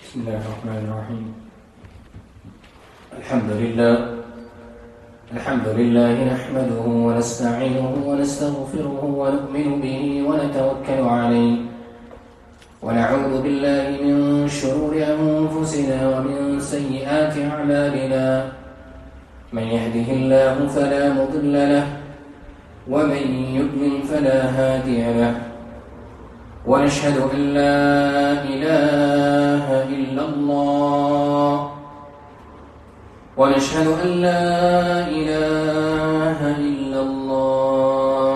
بسم الله الرحمن الرحيم. الحمد لله نحمده ونستعينه ونستغفره ونؤمن به ونتوكل عليه ونعوذ بالله من شرور أنفسنا ومن سيئات أعمالنا. من يهده الله فلا مضل له ومن يضلل فلا هادي له. ونشهد أن لا إله إلا الله ونشهد أن لا إله إلا الله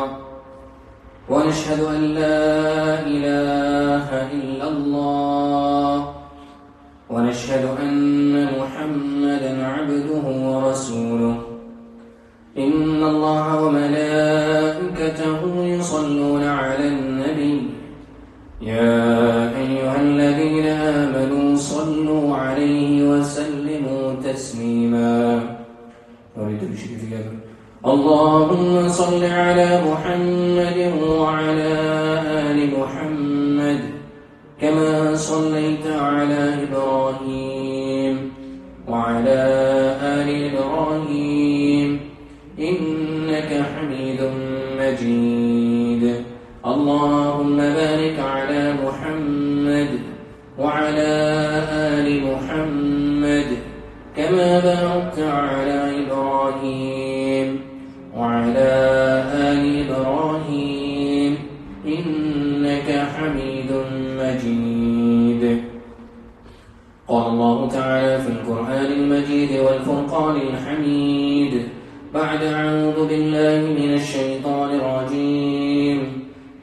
ونشهد أن لا إله إلا الله ونشهد أن محمدا عبده ورسوله. إن الله وملائكته يصلون على النبي يا أيها الذين آمنوا صلوا عليه وسلموا تسليما. اللهم صل على محمد وعلى آل محمد كما صليت على إبراهيم وعلى آل إبراهيم إنك حميد مجيد. اللهم بارك على محمد وعلى آل محمد كما باركت على إبراهيم وعلى آل إبراهيم إنك حميد مجيد. قال الله تعالى في القرآن المجيد والفرقان الحميد بعد أعوذ بالله من الشيطان الرجيم.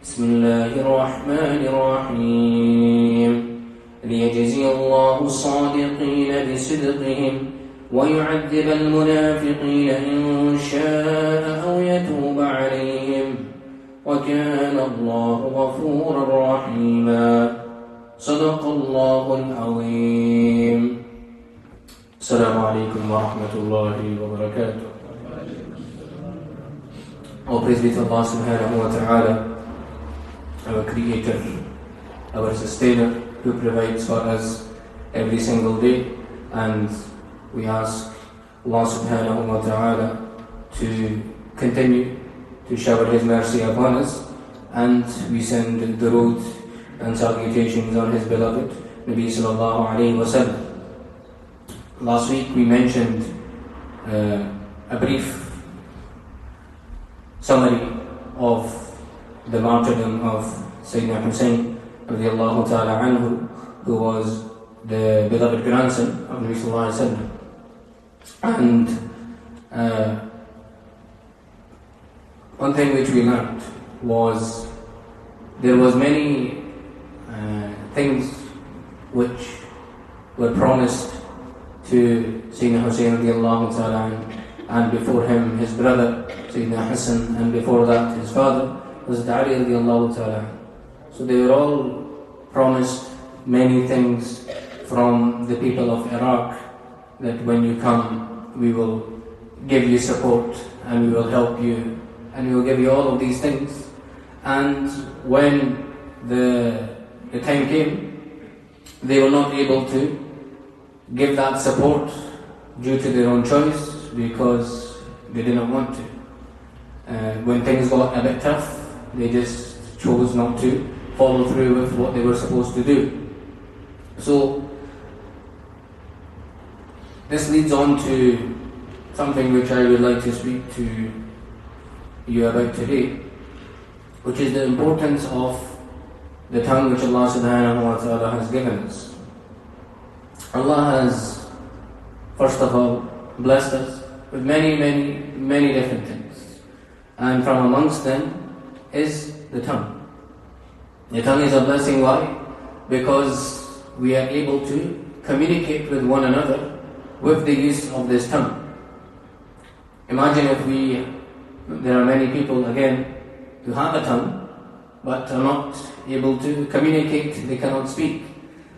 بسم الله الرحمن الرحيم. ليجزي الله الصادقين بصدقهم ويعذب المنافقين إن شاء أو يتوب عليهم وكان الله غفورا رحيما. صدق الله العظيم. السلام عليكم ورحمة الله وبركاته. All praise be to Allah subhanahu wa ta'ala, our creator, our sustainer, who provides for us every single day. And we ask Allah subhanahu wa ta'ala to continue to shower His mercy upon us, and we send durood and salutations on His beloved Nabi sallallahu alayhi wa sallam. Last week we mentioned a brief summary of the martyrdom of Sayyidina Hussein radiallahu ta'ala anhu, who was the beloved grandson of Nabi sallallahu alayhi wa sallam. And one thing which we learned was there was many things which were promised to Sayyidina Hussein radiallahu ta'ala anhu, and before him his brother Sayyidina Hassan, and before that his father was Ali radiallahu ta'ala. So they were all promised many things from the people of Iraq, that when you come we will give you support and we will help you and we will give you all of these things. And when the time came, they were not able to give that support due to their own choice, because they did not want to. When things got a bit tough, they just chose not to follow through with what they were supposed to do. So this leads on to something which I would like to speak to you about today, which is the importance of the tongue which Allah subhanahu wa ta'ala has given us. Allah has, first of all, blessed us with many different things, and from amongst them is the tongue. The tongue is a blessing. Why? Because we are able to communicate with one another with the use of this tongue. Imagine if there are many people again who have a tongue but are not able to communicate, they cannot speak.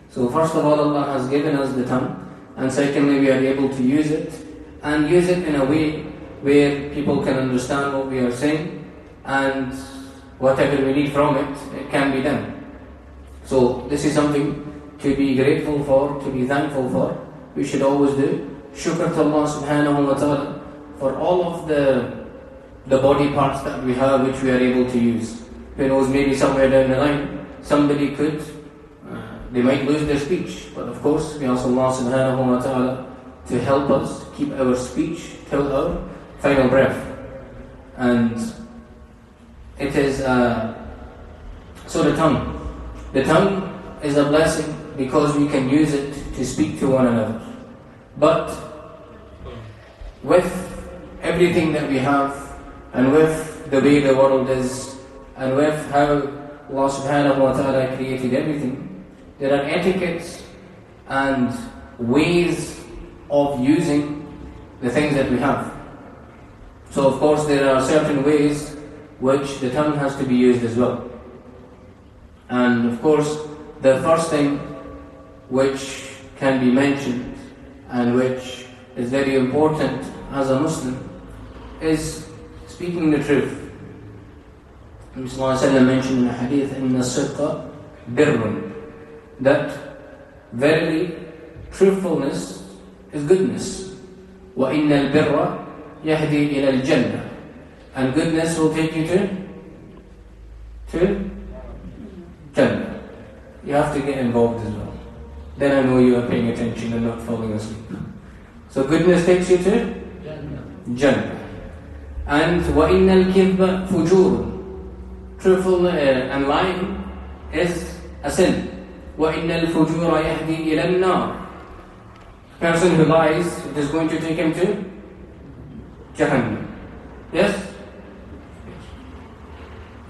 So first of all, Allah has given us the tongue, and secondly we are able to use it, and use it in a way where people can understand what we are saying, and whatever we need from it, it can be done. So this is something to be grateful for, to be thankful for. We should always do shukr to Allah subhanahu wa ta'ala for all of the body parts that we have which we are able to use. Who knows, maybe somewhere down the line somebody could, they might lose their speech, but of course we ask Allah subhanahu wa ta'ala to help us keep our speech till our final breath. And it is so the tongue is a blessing because we can use it to speak to one another. But with everything that we have, and with the way the world is, and with how Allah subhanahu wa ta'ala created everything, there are etiquettes and ways of using the things that we have. So of course there are certain ways which the tongue has to be used as well. And of course the first thing which can be mentioned and which is very important as a Muslim is speaking the truth. Nabi Sallallahu Alaihi Wasallam mentioned in a hadith, إِنَّ الصِّدْقَ بِرٌ, that verily truthfulness is goodness. وَإِنَّ الْبِرَّ يَهْدِي إِلَى الْجَنَّةِ, and goodness will take you to Jannah. You have to get involved as well. Then I know you are paying attention and not falling asleep. So goodness takes you to Jannah. And وَإِنَّ الْكِذْبَ فُجُورٌ, truthful and lying is a sin. وَإِنَّ الْفُجُورَ يَهْدِي إِلَى النَّارِ, person who lies, it is going to take him to Jahannam. Yes?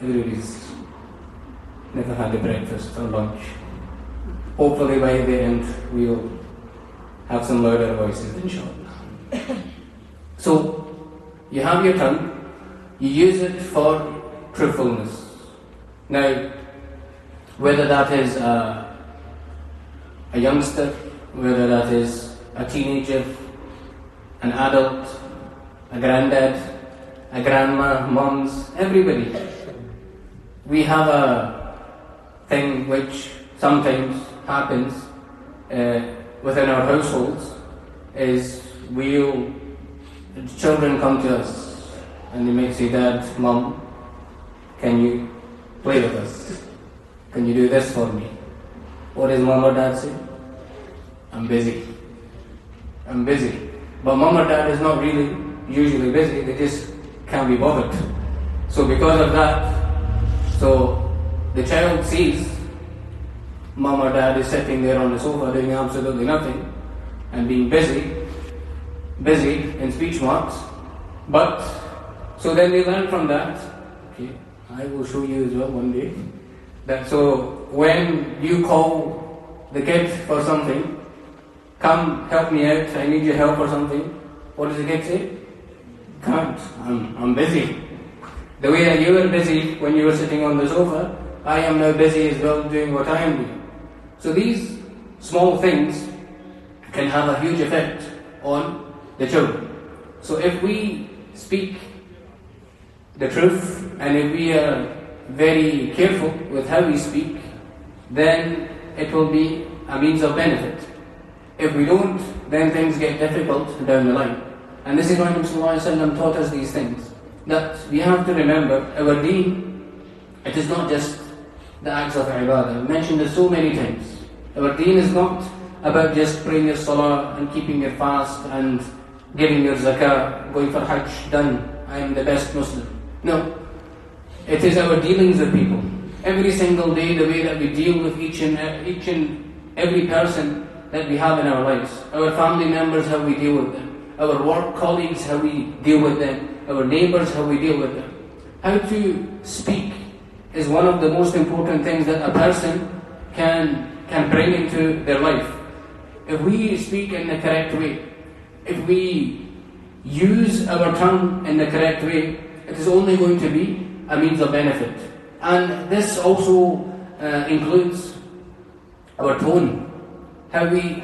Everybody's never had a breakfast or lunch. Hopefully by the end we'll have some louder voices, inshallah. So, you have your tongue, you use it for truthfulness. Now, whether that is a youngster, whether that is a teenager, an adult, a granddad, a grandma, mums, everybody. We have a thing which sometimes happens within our households, is children come to us and they may say, Dad, Mom, can you play with us? Can you do this for me? What does Mom or Dad say? I'm busy. But Mom or Dad is not really usually busy, they just can't be bothered. So because of that, so the child sees Mom or Dad is sitting there on the sofa doing absolutely nothing and being busy in speech marks. But so then they learn from that. Okay, I will show you as well one day. That so when you call the kid for something, come help me out, I need your help or something, what does the kid say? Can't, I'm busy. The way that you were busy when you were sitting on the sofa, I am now busy as well doing what I am doing. So these small things can have a huge effect on the children. So if we speak the truth and if we are very careful with how we speak, then it will be a means of benefit. If we don't, then things get difficult down the line. And this is why Nabi Sallallahu Alaihi Wasallam taught us these things. That we have to remember, our deen, it is not just the acts of ibadah. I've mentioned this so many times. Our deen is not about just praying your salah and keeping your fast and giving your zakah, going for hajj, done, I am the best Muslim. No. It is our dealings with people. Every single day, the way that we deal with each and every person that we have in our lives. Our family members, how we deal with them. Our work colleagues, how we deal with them. Our neighbors, how we deal with them. How to speak is one of the most important things that a person can bring into their life. If we speak in the correct way, if we use our tongue in the correct way, it is only going to be a means of benefit. And this also includes our tone. How we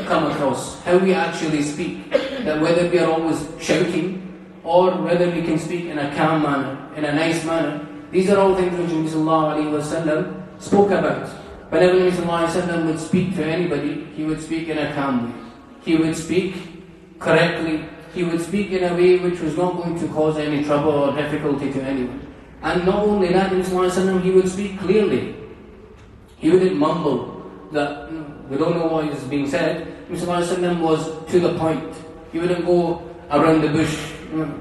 come across, how we actually speak, that whether we are always shouting or whether we can speak in a calm manner, in a nice manner. These are all things which Nabi Sallallahu Alaihi Wasallam spoke about. Whenever Nabi Sallallahu Alaihi Wasallam would speak to anybody, he would speak in a calm way. He would speak correctly. He would speak in a way which was not going to cause any trouble or difficulty to anyone. And not only that, Nabi Sallallahu Alaihi Wasallam, he would speak clearly. He wouldn't mumble that we don't know what is being said. Nabi Sallallahu Alaihi Wasallam was to the point. He wouldn't go around the bush.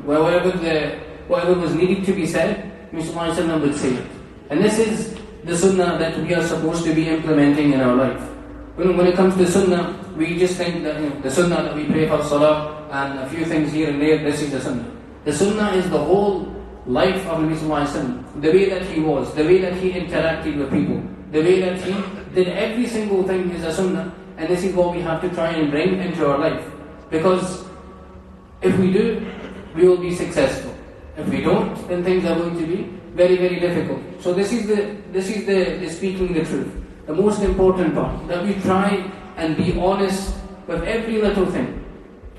Whatever was needed to be said, Nabi Sallallahu Alaihi Wasallam would say it. And this is the sunnah that we are supposed to be implementing in our life. When it comes to sunnah, we just think that the sunnah that we pray for salah and a few things here and there, this is the sunnah. The sunnah is the whole life of Nabi Sallallahu Alaihi Wasallam. The way that he was, the way that he interacted with people, the way that he did every single thing is a sunnah. And this is what we have to try and bring into our life. Because if we do, we will be successful. If we don't, then things are going to be very, very difficult. So this is the speaking the truth. The most important part, that we try and be honest with every little thing.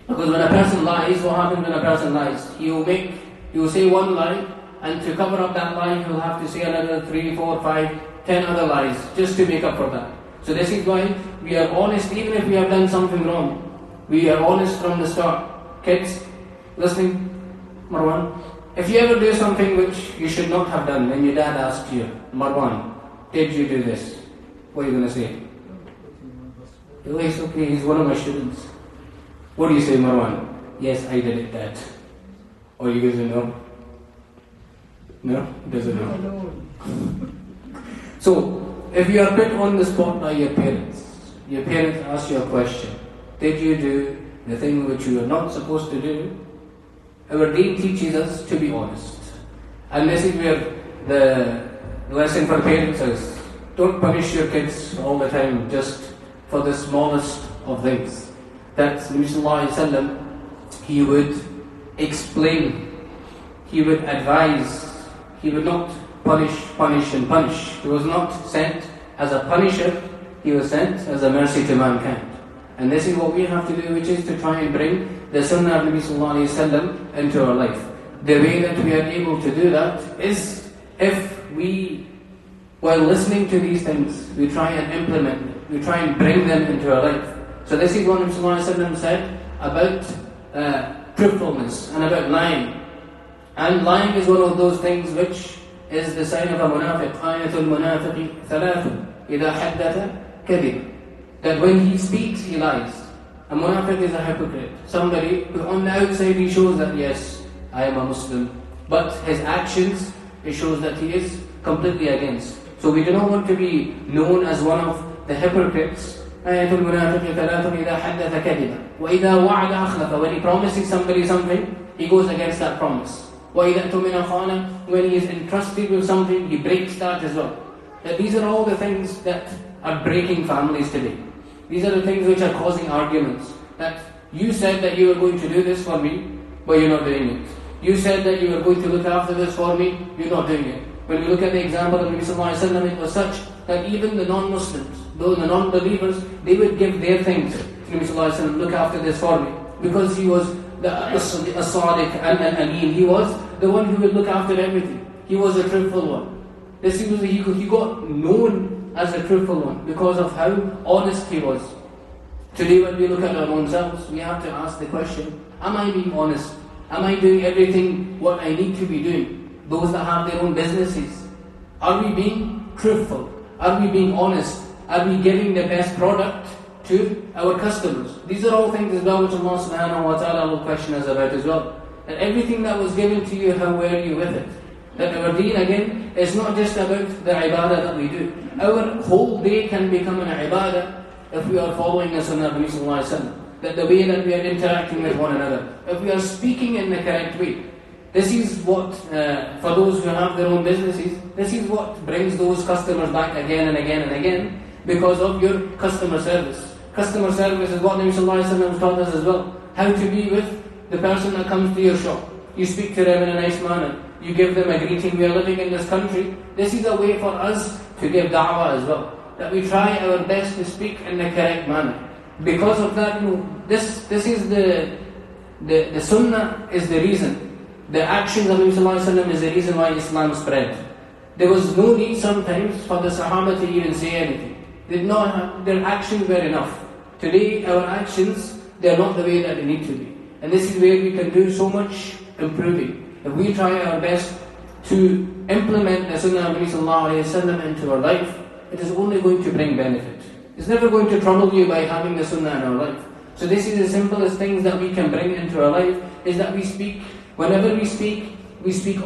Because when a person lies, what happens when a person lies? He will say one lie, and to cover up that lie, he will have to say another 3, 4, 5, 10 other lies, just to make up for that. So this is why we are honest, even if we have done something wrong. We are honest from the start. Kids, listening, Marwan, if you ever do something which you should not have done, when your dad asks you, Marwan, did you do this? What are you going to say? Oh, it's okay, he's one of my students. What do you say, Marwan? Yes, I did it, Dad. Or you guys know? No? He doesn't know. So, if you are put on the spot by your parents ask you a question, did you do the thing which you are not supposed to do? Our deen teaches us to be honest. And this is where the lesson for parents is, don't punish your kids all the time just for the smallest of things. That Nabi Sallallahu Alaihi Wasallam, he would explain, he would advise, he would not punish. He was not sent as a punisher, he was sent as a mercy to mankind. And this is what we have to do, which is to try and bring the sunnah of Nabi Sallallahu Alaihi Wasallam into our life. The way that we are able to do that is if we, while listening to these things, we try and implement them, we try and bring them into our life. So this is what Nabi Sallallahu Alaihi Wasallam said about truthfulness and about lying. And lying is one of those things which is the sign of a munafiq. Ayatul munafiqi thalathun. Idha haddatha kadhib. That when he speaks, he lies. A munafiq is a hypocrite. Somebody who on the outside he shows that yes, I am a Muslim. But his actions, it shows that he is completely against. So we do not want to be known as one of the hypocrites. Ayatul munafiqi thalathun idha haddatha kadhiba. Wa idha wa'ada akhlafa. When he promises somebody something, he goes against that promise. وَإِذَا اؤْتُمِنَ خَانَ. When he is entrusted with something, he breaks that as well. That these are all the things that are breaking families today. These are the things which are causing arguments. That you said that you were going to do this for me, but you're not doing it. You said that you were going to look after this for me, you're not doing it. When we look at the example of Nabi Sallallahu Alaihi Wasallam, it was such that even the non-Muslims, those the non-believers, they would give their things to Nabi Sallallahu Alaihi Wasallam, look after this for me. Because he was the Sadiq and Amin. He was the one who would look after everything. He was a truthful one. He got known as a truthful one because of how honest he was. Today when we look at our own selves, we have to ask the question, am I being honest? Am I doing everything what I need to be doing? Those that have their own businesses, are we being truthful? Are we being honest? Are we giving the best product to our customers? These are all things as well which Allah subhanahu wa ta'ala will question us about as well. That everything that was given to you, how were you with it? That our deen again is not just about the ibadah that we do. Our whole day can become an ibadah if we are following the sunnah of Nabi Sallallahu Alaihi Wasallam. That the way that we are interacting with one another, if we are speaking in the correct way. This is what, for those who have their own businesses, this is what brings those customers back again and again and again, because of your customer service. Customer service is what Nabi Sallallahu Alaihi Wasallam taught us as well. How to be with the person that comes to your shop. You speak to them in a nice manner. You give them a greeting. We are living in this country. This is a way for us to give da'wah as well. That we try our best to speak in the correct manner. Because of that, this is the sunnah is the reason. The actions of Nabi Sallallahu Alaihi Wasallam is the reason why Islam spread. There was no need sometimes for the Sahaba to even say anything. Their actions were enough. Today, our actions, they are not the way that they need to be. And this is where we can do so much improving. If we try our best to implement the Sunnah of Nabi Sallallahu Alaihi Wasallam into our life, it is only going to bring benefit. It's never going to trouble you by having the Sunnah in our life. So this is the simplest things that we can bring into our life, is that we speak, whenever we speak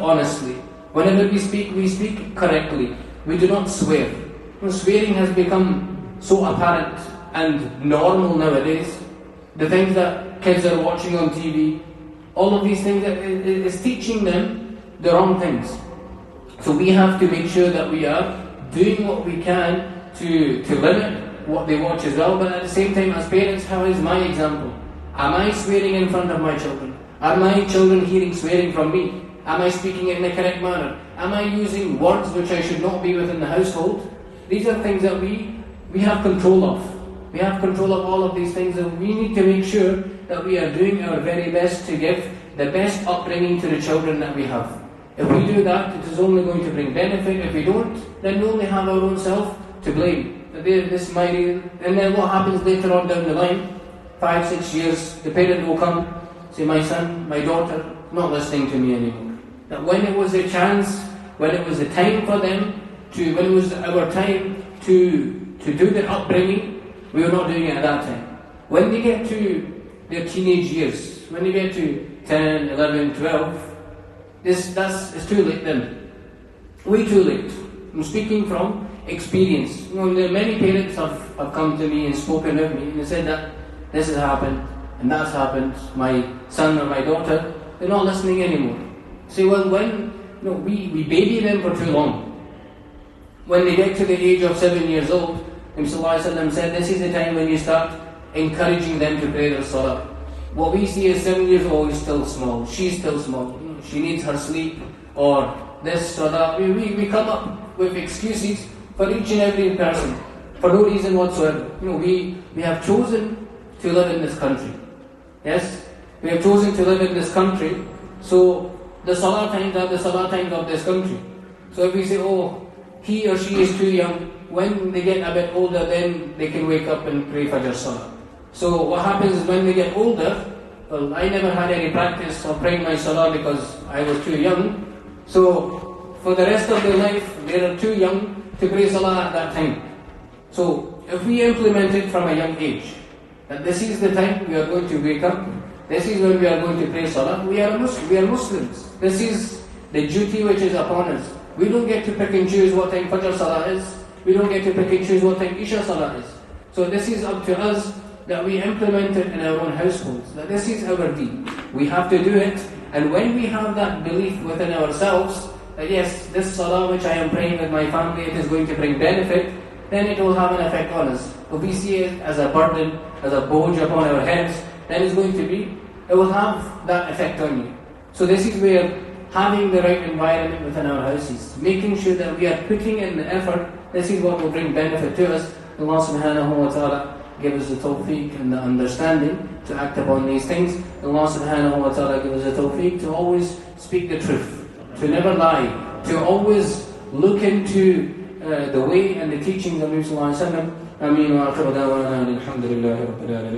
honestly. Whenever we speak correctly. We do not swear. Swearing has become so apparent and normal nowadays. The things that kids are watching on TV, all of these things, is teaching them the wrong things. So we have to make sure that we are doing what we can to limit what they watch as well, but at the same time, as parents, how is my example? Am I swearing in front of my children? Are my children hearing swearing from me? Am I speaking in the correct manner? Am I using words which I should not be within the household? These are things that we have control of. We have control of all of these things, and we need to make sure that we are doing our very best to give the best upbringing to the children that we have. If we do that, it is only going to bring benefit. If we don't, then we only have our own self to blame. This might, and then what happens later on down the line, 5-6 years, the parent will come, say, my son, my daughter, not listening to me anymore. That when it was a chance, when it was the time for them when it was our time to do their upbringing, we were not doing it at that time. When they get to their teenage years, when they get to 10, 11, 12, it's too late then. Way too late. I'm speaking from experience. Many parents have come to me and spoken with me and said that this has happened and that's happened. My son or my daughter, they're not listening anymore. Say, well, when we baby them for too long. When they get to the age of 7 years old, Nabi Sallallahu Alaihi Wasallam said, this is the time when you start encouraging them to pray their salah. What we see is 7 years old is still small. She's still small. She needs her sleep or this or that. We come up with excuses for each and every person for no reason whatsoever. We have chosen to live in this country. Yes? We have chosen to live in this country. So the salah times are the salah times of this country. So if we say, oh, he or she is too young, when they get a bit older, then they can wake up and pray Fajr Salah. So what happens is when they get older, well, I never had any practice of praying my Salah because I was too young. So for the rest of their life, they are too young to pray Salah at that time. So if we implement it from a young age, that this is the time we are going to wake up, this is when we are going to pray Salah, we are Muslims. This is the duty which is upon us. We don't get to pick and choose what time Fajr Salah is. We don't get to pick and choose what time Isha Salah is. So this is up to us that we implement it in our own households. That this is our deed. We have to do it. And when we have that belief within ourselves, that yes, this Salah which I am praying with my family, it is going to bring benefit, then it will have an effect on us. If we see it as a burden, as a bowl upon our heads, then it will have that effect on you. So this is where having the right environment within our houses, making sure that we are putting in the effort, this is what will bring benefit to us. Allah subhanahu wa ta'ala give us the tawfiq and the understanding to act upon these things. Allah subhanahu wa ta'ala give us the tawfiq to always speak the truth, to never lie, to always look into the way and the teachings of Nabi sallallahu alaihi wasallam. Ameen wa akhiru da'wana alhamdulillahi rabbil alamin.